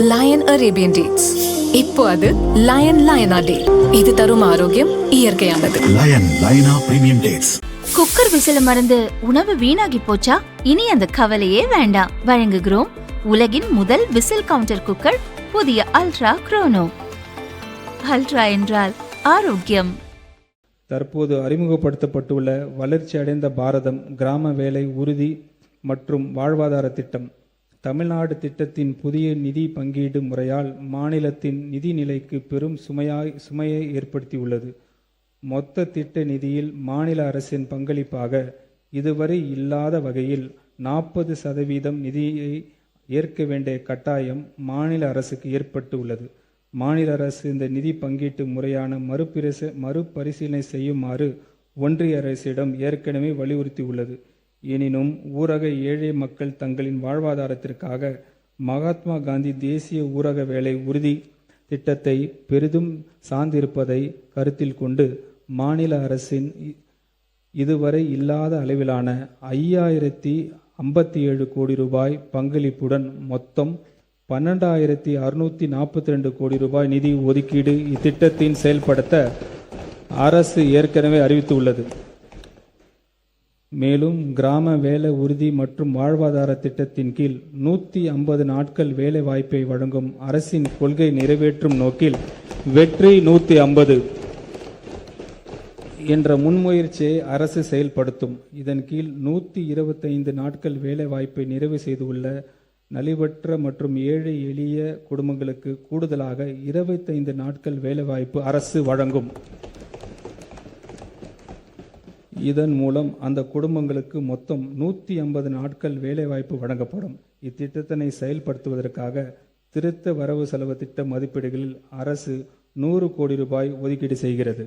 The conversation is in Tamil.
Line Arabian dates. இப்போ அது லயன் லயனா டே. இது தரும் ஆரோக்கியம் இயற்கையானது. லயன் லயனா பிரீமியம் டேட்ஸ். குக்கர் விசில மறந்து உணவு வீணாகி போச்சா? இனி அந்த கவலையே வேண்டாம். வழங்குகிறோம் உலகின் முதல் விசில் கவுண்டர் குக்கர், புதிய அல்ட்ரா குரோனோ. அல்ட்ரா என்றால் ஆரோக்கியம். தற்போது அறிமுகப்படுத்தப்பட்டுள்ள வளர்ச்சி அடைந்த பாரதம் கிராம வேலை உறுதி மற்றும் வாழ்வாதார திட்டம். தமிழ்நாடு திட்டத்தின் புதிய நிதி பங்கீடு முறையால் மாநிலத்தின் நிதி நிலைக்கு பெரும் சுமையை ஏற்படுத்தியுள்ளது. மொத்த திட்ட நிதியில் மாநில அரசின் பங்களிப்பாக இதுவரை இல்லாத வகையில் 40% நிதியை ஏற்க வேண்டிய கட்டாயம் மாநில அரசுக்கு ஏற்பட்டுள்ளது. மாநில அரசு இந்த நிதி பங்கீட்டு முறையான மறுபரிசீலனை செய்யுமாறு ஒன்றிய அரசிடம் ஏற்கனவே வலியுறுத்தியுள்ளது. எனினும் ஊரக ஏழை மக்கள் தங்களின் வாழ்வாதாரத்திற்காக மகாத்மா காந்தி தேசிய ஊரக வேலை உறுதி திட்டத்தை பெரிதும் சார்ந்திருப்பதை கருத்தில் கொண்டு மாநில அரசின் இதுவரை இல்லாத அளவிலான 5057 கோடி ரூபாய் பங்களிப்புடன் மொத்தம் 12,642 கோடி ரூபாய் நிதி ஒதுக்கீடு இத்திட்டத்தின் செயல்படுத்த அரசு ஏற்கனவே அறிவித்துள்ளது. மேலும் கிராம வேலை உறுதி மற்றும் வாழ்வாதார திட்டத்தின் கீழ் 150 நாட்கள் வேலை வாய்ப்பை வழங்கும் அரசின் கொள்கை நிறைவேற்றும் நோக்கில் வெற்றி 150 என்ற முன்முயற்சியை அரசு செயல்படுத்தும். இதன் கீழ் 125 நாட்கள் வேலை வாய்ப்பை நிறைவு செய்துள்ள நலிவற்ற மற்றும் ஏழை எளிய குடும்பங்களுக்கு கூடுதலாக 25 நாட்கள் வேலைவாய்ப்பு அரசு வழங்கும். இதன் மூலம் அந்த குடும்பங்களுக்கு மொத்தம் 150 நாட்கள் வேலைவாய்ப்பு வழங்கப்படும். இத்திட்டத்தினை செயல்படுத்துவதற்காக திருத்த வரவு செலவு திட்ட மதிப்பீடுகளில் அரசு 100 கோடி ரூபாய் ஒதுக்கீடு செய்கிறது.